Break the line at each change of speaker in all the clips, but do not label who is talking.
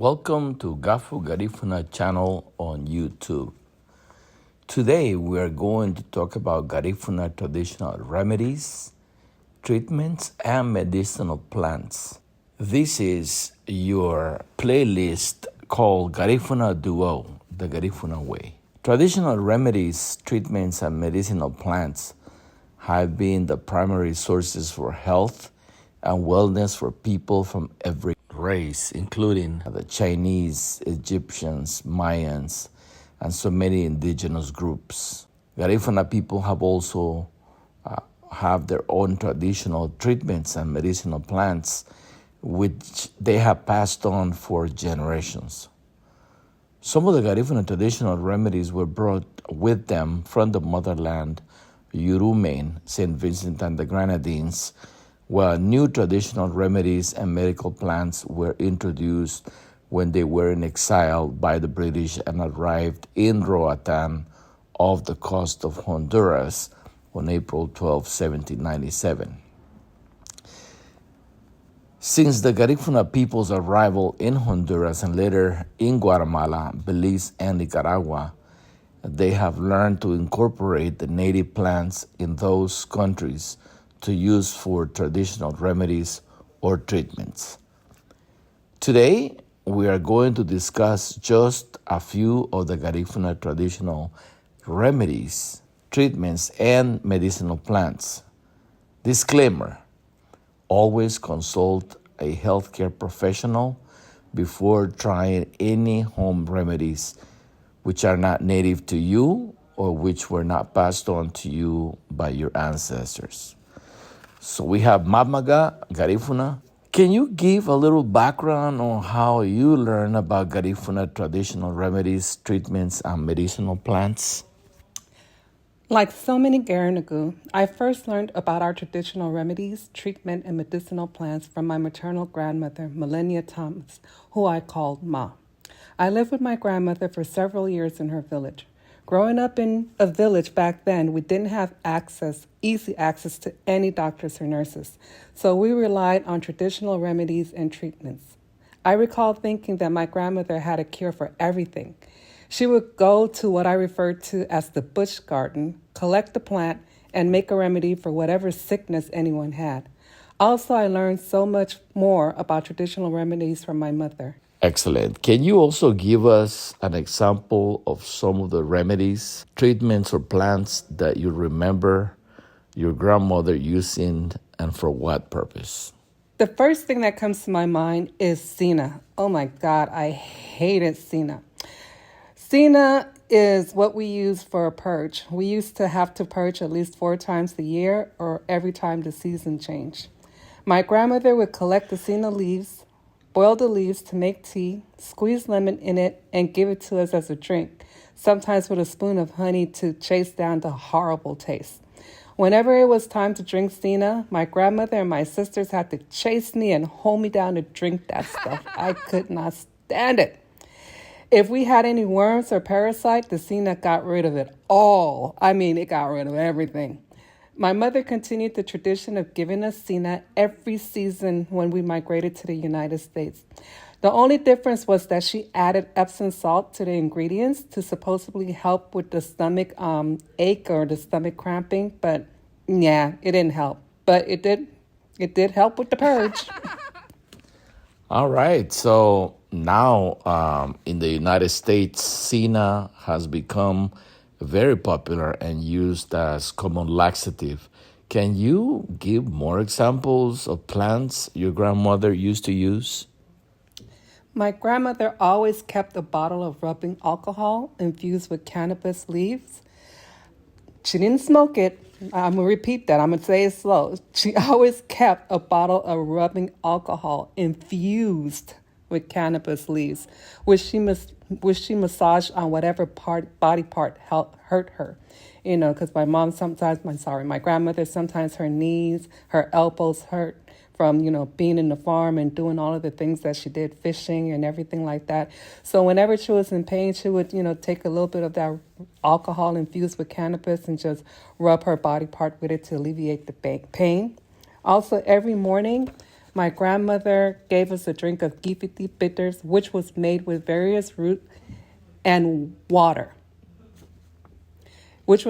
Welcome to Gahfu Garifuna channel on YouTube. Today we are going to talk about Garifuna traditional remedies, treatments, and medicinal plants. This is your playlist called Garifuna Duo, the Garifuna Way. Traditional remedies, treatments, and medicinal plants have been the primary sources for health and wellness for people from every race, including the Chinese, Egyptians, Mayans, and so many indigenous groups. Garifuna people have also have their own traditional treatments and medicinal plants which they have passed on for generations. Some of the Garifuna traditional remedies were brought with them from the motherland, Yurumain, St. Vincent and the Grenadines, where new traditional remedies and medical plants were introduced when they were in exile by the British and arrived in Roatan off the coast of Honduras on April 12, 1797. Since the Garifuna people's arrival in Honduras and later in Guatemala, Belize, and Nicaragua, they have learned to incorporate the native plants in those countries to use for traditional remedies or treatments. Today, we are going to discuss just a few of the Garifuna traditional remedies, treatments, and medicinal plants. Disclaimer: always consult a healthcare professional before trying any home remedies which are not native to you or which were not passed on to you by your ancestors. So we have Mamaga, Garifuna. Can you give a little background on how you learn about Garifuna traditional remedies, treatments, and medicinal plants?
Like so many Garinagu, I first learned about our traditional remedies, treatment, and medicinal plants from my maternal grandmother, Melania Thomas, who I called Ma. I lived with my grandmother for several years in her village. Growing up in a village back then, we didn't have easy access to any doctors or nurses, so we relied on traditional remedies and treatments. I recall thinking that my grandmother had a cure for everything. She would go to what I referred to as the bush garden, collect the plant, and make a remedy for whatever sickness anyone had. Also, I learned so much more about traditional remedies from my mother.
Excellent. Can you also give us an example of some of the remedies, treatments, or plants that you remember your grandmother using and for what purpose?
The first thing that comes to my mind is Sina. Oh my God, I hated Sina. Sina is what we use for a purge. We used to have to purge at least 4 times a year or every time the season changed. My grandmother would collect the Sina leaves, boil the leaves to make tea, squeeze lemon in it, and give it to us as a drink, sometimes with a spoon of honey to chase down the horrible taste. Whenever it was time to drink Sina, my grandmother and my sisters had to chase me and hold me down to drink that stuff. I could not stand it. If we had any worms or parasites, the Sina got rid of it all. It got rid of everything. My mother continued the tradition of giving us Sina every season when we migrated to the United States. The only difference was that she added Epsom salt to the ingredients to supposedly help with the stomach ache or the stomach cramping, but yeah, it didn't help. But it did help with the purge.
All right. So now in the United States, Sina has become very popular and used as common laxative. Can you give more examples of plants your grandmother used to use?
My grandmother always kept a bottle of rubbing alcohol infused with cannabis leaves. She didn't smoke it. I'm going to repeat that. I'm going to say it slow. She always kept a bottle of rubbing alcohol infused with cannabis leaves, which she massaged on whatever body part hurt her. Because my grandmother, sometimes her knees, her elbows hurt from, being in the farm and doing all of the things that she did, fishing and everything like that. So whenever she was in pain, she would, take a little bit of that alcohol infused with cannabis and just rub her body part with it to alleviate the pain. Also, every morning, My grandmother gave us a drink of Gifiti bitters, which was made with various root and water, which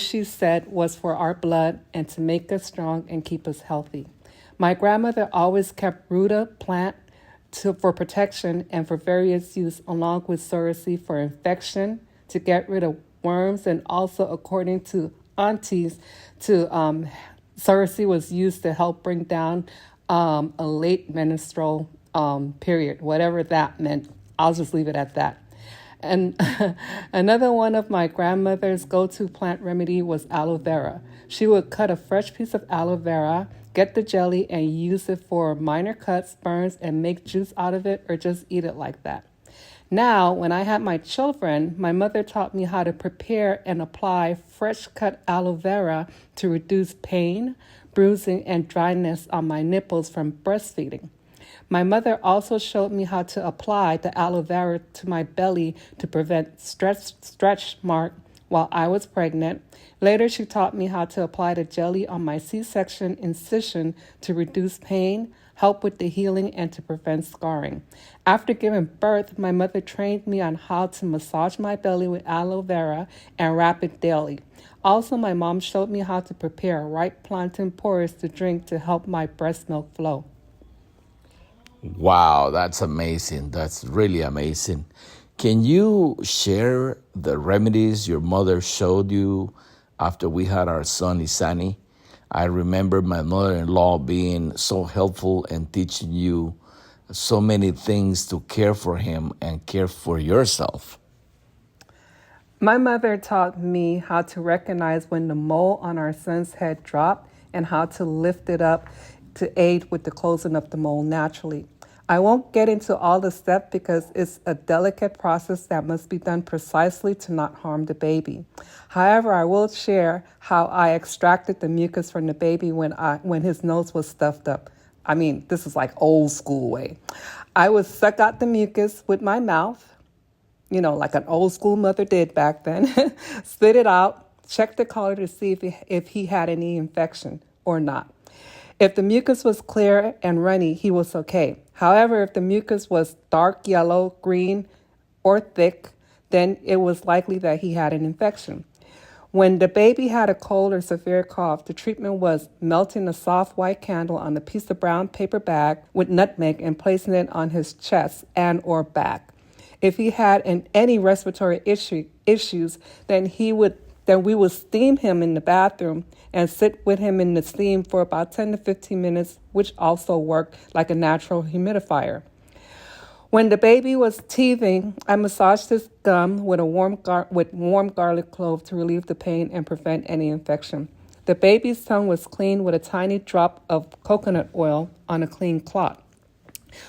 she said was for our blood and to make us strong and keep us healthy. My grandmother always kept ruta plant for protection and for various use, along with surrogacy for infection, to get rid of worms, and also, according to aunties, surrogacy was used to help bring down a late menstrual period, whatever that meant. I'll just leave it at that. And another one of my grandmother's go-to plant remedy was aloe vera. She would cut a fresh piece of aloe vera, get the jelly, and use it for minor cuts, burns, and make juice out of it, or just eat it like that. Now, when I had my children, my mother taught me how to prepare and apply fresh cut aloe vera to reduce pain, bruising, and dryness on my nipples from breastfeeding. My mother also showed me how to apply the aloe vera to my belly to prevent stretch mark while I was pregnant. Later, she taught me how to apply the jelly on my C-section incision to reduce pain, help with the healing, and to prevent scarring. After giving birth, my mother trained me on how to massage my belly with aloe vera and wrap it daily. Also, my mom showed me how to prepare ripe plantain porridge to drink to help my breast milk flow.
Wow, that's amazing. That's really amazing. Can you share the remedies your mother showed you after we had our son Isani? I remember my mother-in-law being so helpful and teaching you so many things to care for him and care for yourself.
My mother taught me how to recognize when the mole on our son's head dropped and how to lift it up to aid with the closing of the mole naturally. I won't get into all the steps because it's a delicate process that must be done precisely to not harm the baby. However, I will share how I extracted the mucus from the baby when his nose was stuffed up. I mean, this is like old school way. I would suck out the mucus with my mouth, like an old school mother did back then, spit it out, check the color to see if he had any infection or not. If the mucus was clear and runny, he was okay. However, if the mucus was dark yellow, green, or thick, then it was likely that he had an infection. When the baby had a cold or severe cough, the treatment was melting a soft white candle on a piece of brown paper bag with nutmeg and placing it on his chest and or back. If he had any respiratory issues, then we would steam him in the bathroom and sit with him in the steam for about 10 to 15 minutes, which also worked like a natural humidifier. When the baby was teething, I massaged his gum with warm garlic clove to relieve the pain and prevent any infection. The baby's tongue was cleaned with a tiny drop of coconut oil on a clean cloth.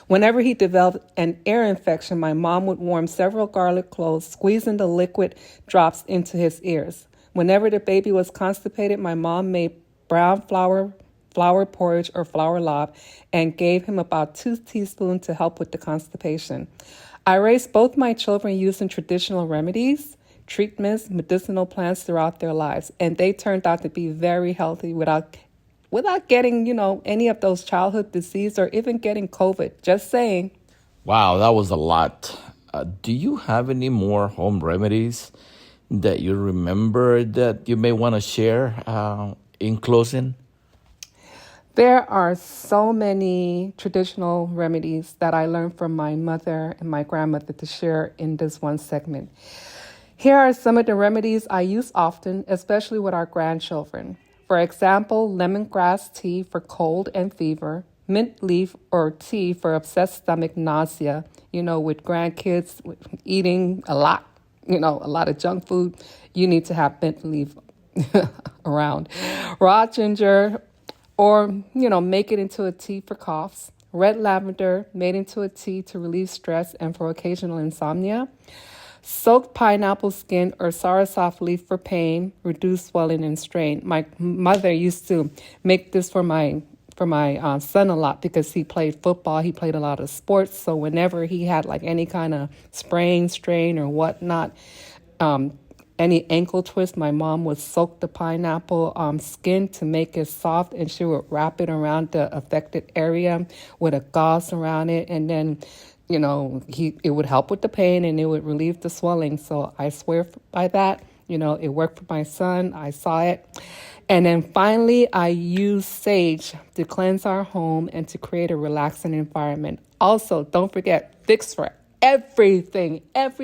Whenever he developed an ear infection, my mom would warm several garlic cloves, squeezing the liquid drops into his ears. Whenever the baby was constipated, my mom made brown flour porridge or flour lob and gave him about 2 teaspoons to help with the constipation. I raised both my children using traditional remedies, treatments, medicinal plants throughout their lives, and they turned out to be very healthy without getting, any of those childhood disease or even getting COVID. Just saying.
Wow, that was a lot. Do you have any more home remedies that you remember that you may want to share in closing?
There are so many traditional remedies that I learned from my mother and my grandmother to share in this one segment. Here are some of the remedies I use often, especially with our grandchildren. For example, lemongrass tea for cold and fever, mint leaf or tea for upset stomach, nausea, with grandkids eating a lot of junk food, you need to have mint leaf around. Raw ginger, or, make it into a tea for coughs. Red lavender, made into a tea to relieve stress and for occasional insomnia. Soaked pineapple skin or soursop leaf for pain, reduce swelling and strain. My mother used to make this for my son a lot because he played football. He played a lot of sports. So whenever he had like any kind of sprain, strain, or whatnot, any ankle twist, my mom would soak the pineapple skin to make it soft, and she would wrap it around the affected area with a gauze around it, and then it would help with the pain and it would relieve the swelling. So I swear by that. It worked for my son. I saw it. And then finally, I used sage to cleanse our home and to create a relaxing environment. Also, don't forget, Vicks for everything. That's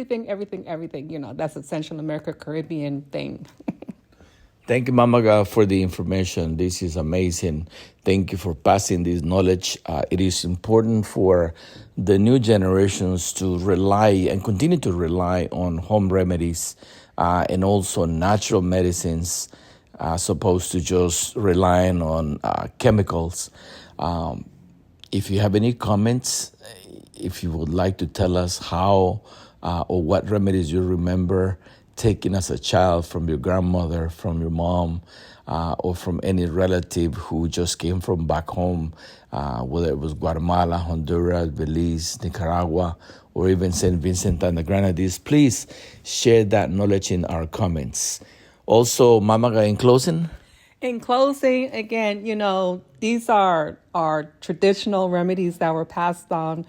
a Central America Caribbean thing.
Thank you, Mama Ga, for the information. This is amazing. Thank you for passing this knowledge. It is important for the new generations to rely and continue to rely on home remedies and also natural medicines, as opposed to just relying on chemicals. If you have any comments, if you would like to tell us how or what remedies you remember taking as a child from your grandmother, from your mom, or from any relative who just came from back home, whether it was Guatemala, Honduras, Belize, Nicaragua, or even St. Vincent and the Grenadines, please share that knowledge in our comments. Also, Mamaga, in closing?
In closing, again, these are our traditional remedies that were passed on,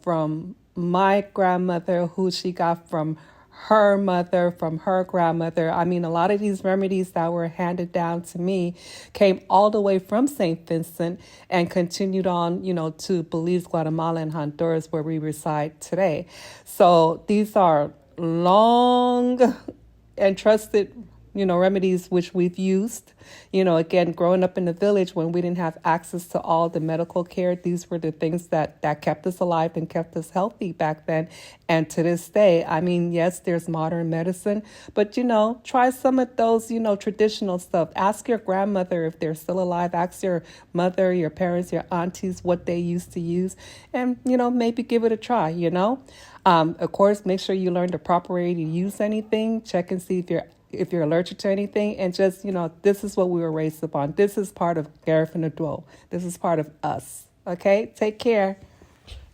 from my grandmother, who she got from her mother, from her grandmother. I mean, a lot of these remedies that were handed down to me came all the way from St. Vincent and continued on, to Belize, Guatemala, and Honduras, where we reside today. So these are long and trusted remedies which we've used. Again, growing up in the village when we didn't have access to all the medical care, these were the things that kept us alive and kept us healthy back then. And to this day, I mean, yes, there's modern medicine, but, try some of those, traditional stuff. Ask your grandmother if they're still alive. Ask your mother, your parents, your aunties what they used to use, and, maybe give it a try, Of course, make sure you learn the proper way to use anything. Check and see if you're allergic to anything, and just, this is what we were raised upon. This is part of Garifuna Duo. This is part of us. Okay? Take care.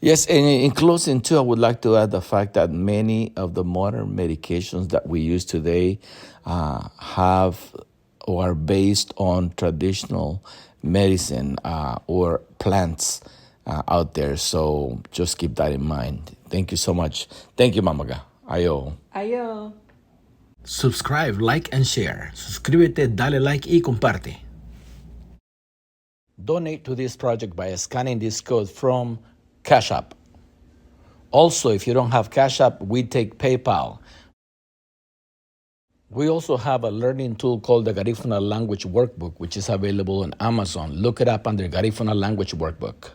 Yes, and in closing, too, I would like to add the fact that many of the modern medications that we use today have or are based on traditional medicine or plants out there. So just keep that in mind. Thank you so much. Thank you, Mamaga. Ayo.
Ayo.
Subscribe, like, and share. Suscríbete, dale like y comparte. Donate to this project by scanning this code from Cash App. Also, if you don't have Cash App, we take PayPal. We also have a learning tool called the Garifuna Language Workbook, which is available on Amazon. Look it up under Garifuna Language Workbook.